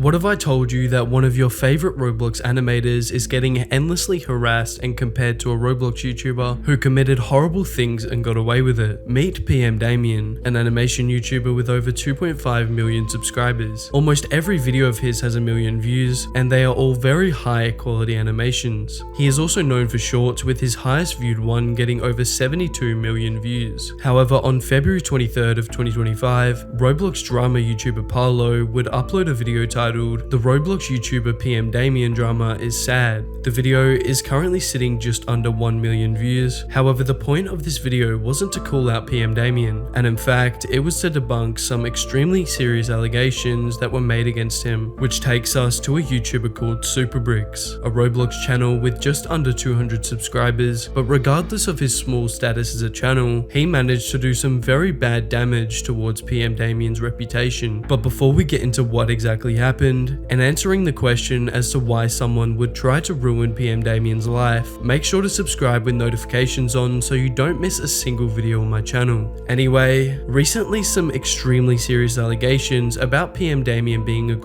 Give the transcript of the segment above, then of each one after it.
What if I told you that one of your favorite Roblox animators is getting endlessly harassed and compared to a Roblox YouTuber who committed horrible things and got away with it? Meet PMDamiann, an animation YouTuber with over 2.5 million subscribers. Almost every video of his has a million views, and they are all very high quality animations. He is also known for shorts, with his highest viewed one getting over 72 million views. However, on February 23rd of 2025, Roblox drama YouTuber Parlo would upload a video titled "The Roblox YouTuber PMDamiann Drama is Sad." The video is currently sitting just under 1 million views. However, the point of this video wasn't to call out PMDamiann, and in fact, it was to debunk some extremely serious allegations that were made against him, which takes us to a YouTuber called Superbricks, a Roblox channel with just under 200 subscribers, but regardless of his small status as a channel, he managed to do some very bad damage towards PMDamiann's reputation. But before we get into what exactly happened, and answering the question as to why someone would try to ruin PMDamiann's life, make sure to subscribe with notifications on so you don't miss a single video on my channel. Anyway, recently some extremely serious allegations about PMDamiann being a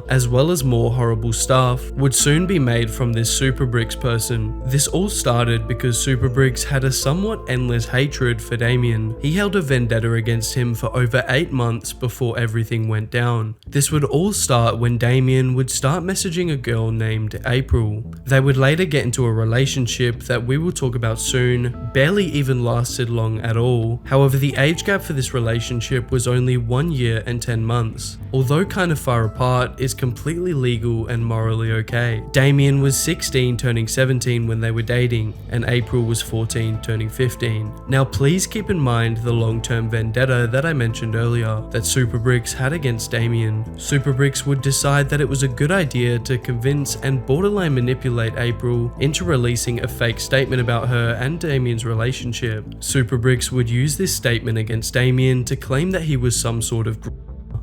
as well as more horrible stuff would soon be made from this Superbricks person. This all started because Superbricks had a somewhat endless hatred for Damian. He held a vendetta against him for over 8 months before everything went down. This would all start when Damian would start messaging a girl named April. They would later get into a relationship that we will talk about soon, barely even lasted long at all. However, the age gap for this relationship was only 1 year and 10 months. Although kind of far apart, it's completely legal and morally okay. Damian was 16 turning 17 when they were dating, and April was 14 turning 15. Now please keep in mind the long-term vendetta that I mentioned earlier that Superbricks had against Damian. Superbricks would decide that it was a good idea to convince and borderline manipulate April into releasing a fake statement about her and Damian's relationship. Superbricks would use this statement against Damian to claim that he was some sort of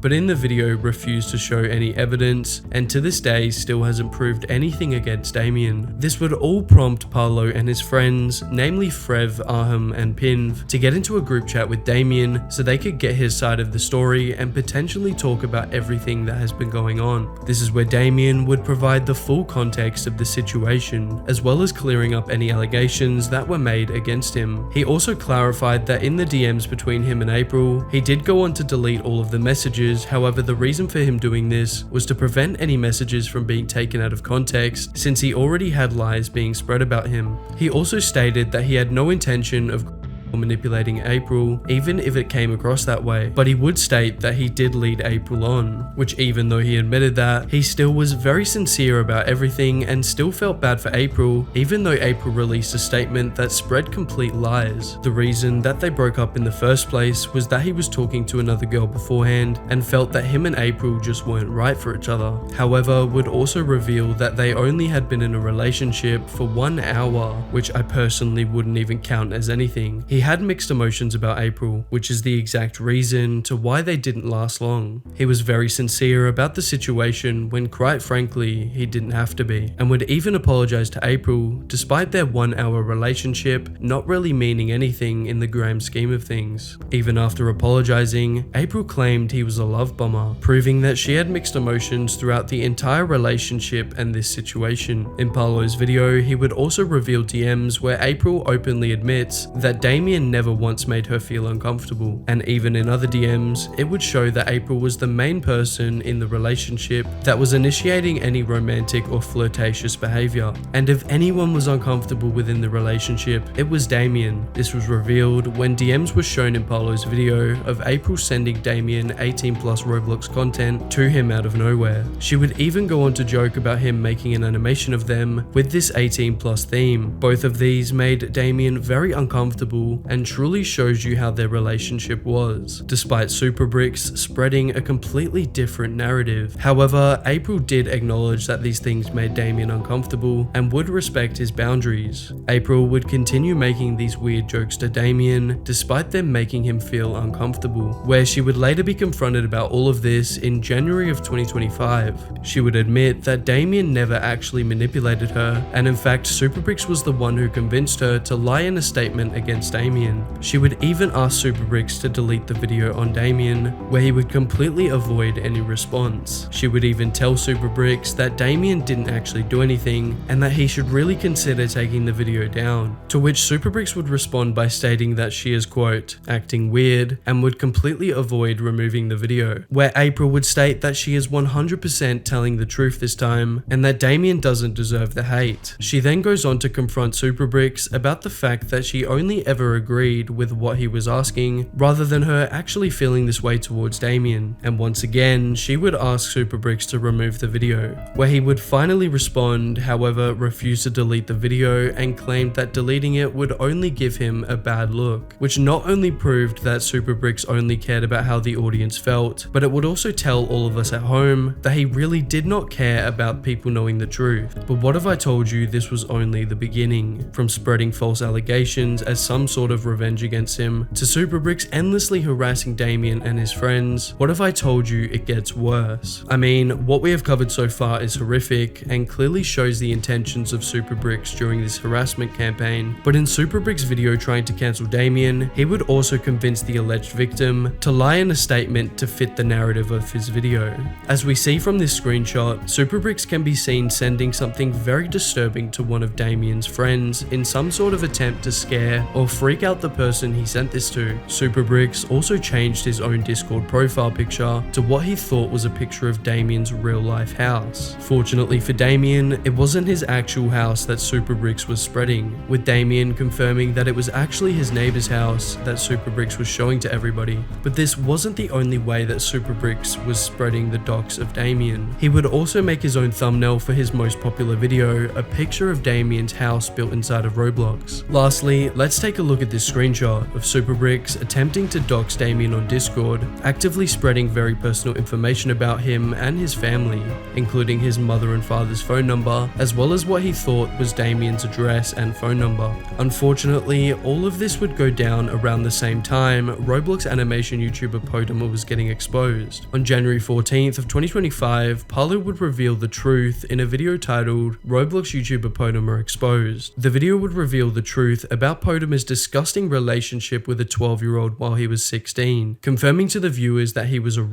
but in the video refused to show any evidence, and to this day still hasn't proved anything against Damian. This would all prompt Parlo and his friends, namely Frev, Aham and Pinv, to get into a group chat with Damian so they could get his side of the story and potentially talk about everything that has been going on. This is where Damian would provide the full context of the situation, as well as clearing up any allegations that were made against him. He also clarified that in the DMs between him and April, he did go on to delete all of the messages. However, the reason for him doing this was to prevent any messages from being taken out of context, since he already had lies being spread about him. He also stated that he had no intention of manipulating April, even if it came across that way, but he would state that he did lead April on, which even though he admitted that, he still was very sincere about everything and still felt bad for April, even though April released a statement that spread complete lies. The reason that they broke up in the first place was that he was talking to another girl beforehand and felt that him and April just weren't right for each other. However, would also reveal that they only had been in a relationship for 1 hour, which I personally wouldn't even count as anything. He had mixed emotions about April, which is the exact reason to why they didn't last long. He was very sincere about the situation when quite frankly he didn't have to be, and would even apologize to April despite their 1 hour relationship not really meaning anything in the grand scheme of things. Even after apologizing, April claimed he was a love bomber, proving that she had mixed emotions throughout the entire relationship and this situation. In Parlo's video, he would also reveal DMs where April openly admits that Damian never once made her feel uncomfortable, and even in other DMs, it would show that April was the main person in the relationship that was initiating any romantic or flirtatious behavior, and if anyone was uncomfortable within the relationship, it was Damian. This was revealed when DMs were shown in Parlo's video of April sending Damian 18+ Roblox content to him out of nowhere. She would even go on to joke about him making an animation of them with this 18+ theme. Both of these made Damian very uncomfortable and truly shows you how their relationship was, despite Superbricks spreading a completely different narrative. However, April did acknowledge that these things made Damian uncomfortable and would respect his boundaries. April would continue making these weird jokes to Damian despite them making him feel uncomfortable, where she would later be confronted about all of this in January of 2025. She would admit that Damian never actually manipulated her, and in fact Superbricks was the one who convinced her to lie in a statement against Damian. Damian. She would even ask superbricks to delete the video on Damian, where he would completely avoid any response. She would even tell superbricks that Damian didn't actually do anything and that he should really consider taking the video down, to which superbricks would respond by stating that she is, quote, acting weird, and would completely avoid removing the video, where April would state that she is 100% telling the truth this time and that Damian doesn't deserve the hate. She then goes on to confront superbricks about the fact that she only ever agreed with what he was asking rather than her actually feeling this way towards Damian, and once again she would ask superbricks to remove the video, where he would finally respond, however refuse to delete the video and claimed that deleting it would only give him a bad look, which not only proved that superbricks only cared about how the audience felt, but it would also tell all of us at home that he really did not care about people knowing the truth. But what if I told you this was only the beginning? From spreading false allegations as some sort of revenge against him, to superbricks endlessly harassing Damian and his friends, what if I told you it gets worse? I mean, what we have covered so far is horrific and clearly shows the intentions of superbricks during this harassment campaign, but in superbricks' video trying to cancel Damian, he would also convince the alleged victim to lie in a statement to fit the narrative of his video. As we see from this screenshot, superbricks can be seen sending something very disturbing to one of Damian's friends in some sort of attempt to scare or freak out the person he sent this to. Superbricks also changed his own Discord profile picture to what he thought was a picture of Damian's real life house. Fortunately for Damian, it wasn't his actual house that superbricks was spreading, with Damian confirming that it was actually his neighbor's house that superbricks was showing to everybody. But this wasn't the only way that superbricks was spreading the dox of Damian. He would also make his own thumbnail for his most popular video, a picture of Damian's house built inside of Roblox. Lastly, let's take a look at this screenshot of superbricks attempting to dox Damian on Discord, actively spreading very personal information about him and his family, including his mother and father's phone number, as well as what he thought was Damian's address and phone number. Unfortunately, all of this would go down around the same time Roblox animation YouTuber potemer was getting exposed. On January 14th of 2025, Parlo would reveal the truth in a video titled Roblox YouTuber potemer Exposed. The video would reveal the truth about potemer's disgusting relationship with a 12-year-old while he was 16, confirming to the viewers that he was a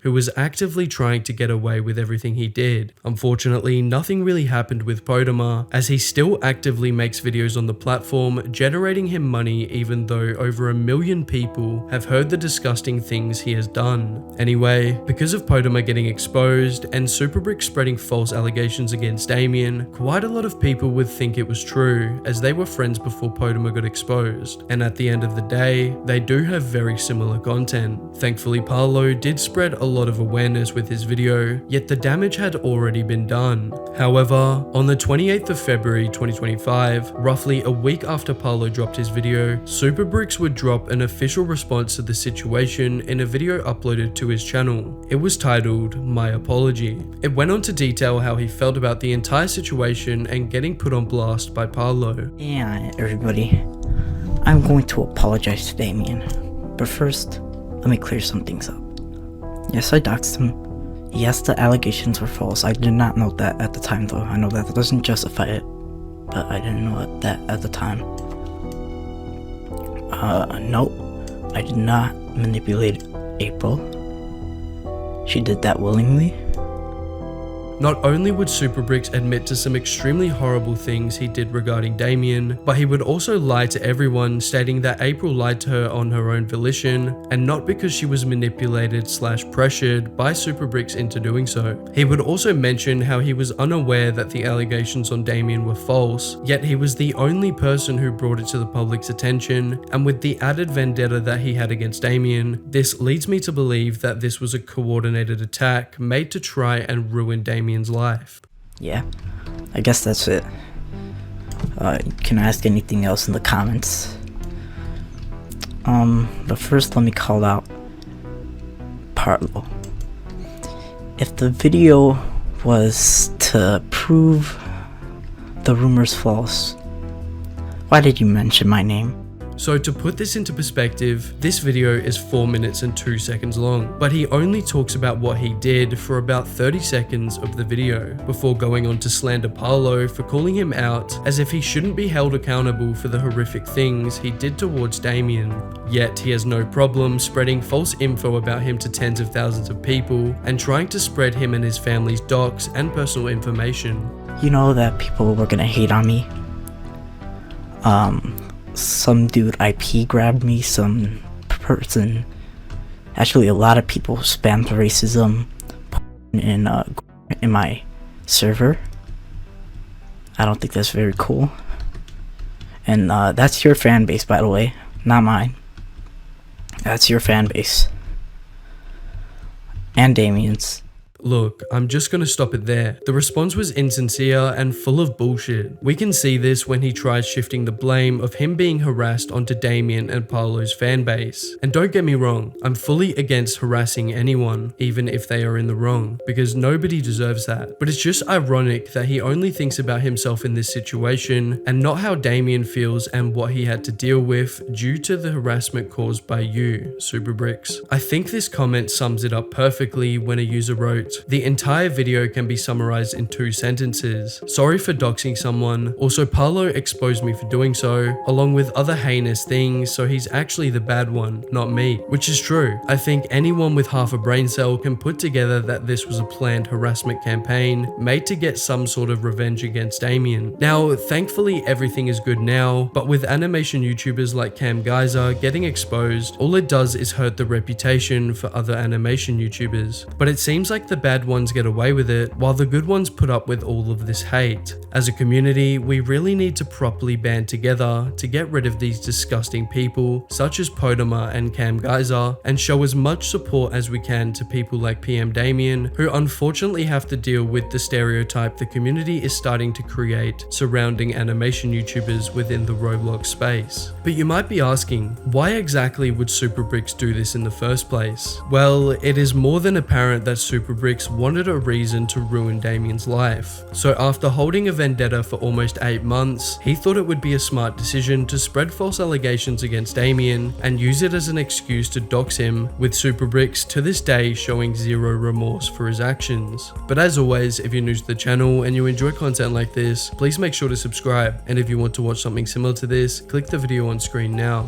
who was actively trying to get away with everything he did. Unfortunately, nothing really happened with potemer, as he still actively makes videos on the platform, generating him money even though over 1 million people have heard the disgusting things he has done. Anyway, because of potemer getting exposed and superbricks spreading false allegations against Damian, quite a lot of people would think it was true, as they were friends before potemer got exposed, and at the end of the day, they do have very similar content. Thankfully, Parlo did spread a lot of awareness with his video, yet the damage had already been done. However, on the 28th of February 2025, roughly a week after Parlo dropped his video, superbricks would drop an official response to the situation in a video uploaded to his channel. It was titled My Apology. It went on to detail how he felt about the entire situation and getting put on blast by Parlo. Yeah, everybody, I'm going to apologize to Damian, but first, let me clear some things up. Yes, I doxed him. Yes, the allegations were false. I did not know that at the time, though. I know that doesn't justify it, but I didn't know that at the time. No, I did not manipulate April. She did that willingly. Not only would superbricks admit to some extremely horrible things he did regarding Damian, but he would also lie to everyone, stating that April lied to her on her own volition and not because she was manipulated / pressured by superbricks into doing so. He would also mention how he was unaware that the allegations on Damian were false, yet he was the only person who brought it to the public's attention, and with the added vendetta that he had against Damian, this leads me to believe that this was a coordinated attack made to try and ruin Damian's life. Yeah, I guess that's it. Can I ask anything else in the comments? But first let me call out Parlo. If the video was to prove the rumors false, why did you mention my name? So to put this into perspective, this video is 4 minutes and 2 seconds long, but he only talks about what he did for about 30 seconds of the video, before going on to slander Parlo for calling him out as if he shouldn't be held accountable for the horrific things he did towards Damian. Yet he has no problem spreading false info about him to tens of thousands of people and trying to spread him and his family's docs and personal information. You know that people were gonna hate on me. Some dude IP grabbed me, some person, actually a lot of people spammed racism in my server. I don't think that's very cool. And that's your fan base, by the way, not mine. That's your fan base. And Damian's. Look, I'm just gonna stop it there. The response was insincere and full of bullshit. We can see this when he tries shifting the blame of him being harassed onto Damian and Parlo's fanbase. And don't get me wrong, I'm fully against harassing anyone, even if they are in the wrong, because nobody deserves that. But it's just ironic that he only thinks about himself in this situation and not how Damian feels and what he had to deal with due to the harassment caused by you, superbricks. I think this comment sums it up perfectly when a user wrote, "The entire video can be summarized in 2 sentences. Sorry for doxing someone. Also, Parlo exposed me for doing so, along with other heinous things, so he's actually the bad one, not me." Which is true. I think anyone with half a brain cell can put together that this was a planned harassment campaign made to get some sort of revenge against Damian. Now, thankfully everything is good now, but with animation YouTubers like Cam Geyser getting exposed, all it does is hurt the reputation for other animation YouTubers. But it seems like the bad ones get away with it, while the good ones put up with all of this hate. As a community, we really need to properly band together to get rid of these disgusting people, such as Potemer and Cam Geyser, and show as much support as we can to people like PMDamiann, who unfortunately have to deal with the stereotype the community is starting to create surrounding animation YouTubers within the Roblox space. But you might be asking, why exactly would superbricks do this in the first place? Well, it is more than apparent that superbricks wanted a reason to ruin Damian's life. So after holding a vendetta for almost 8 months, he thought it would be a smart decision to spread false allegations against Damian and use it as an excuse to dox him, with superbricks to this day showing zero remorse for his actions. But as always, if you're new to the channel and you enjoy content like this, please make sure to subscribe, and if you want to watch something similar to this, click the video on screen now.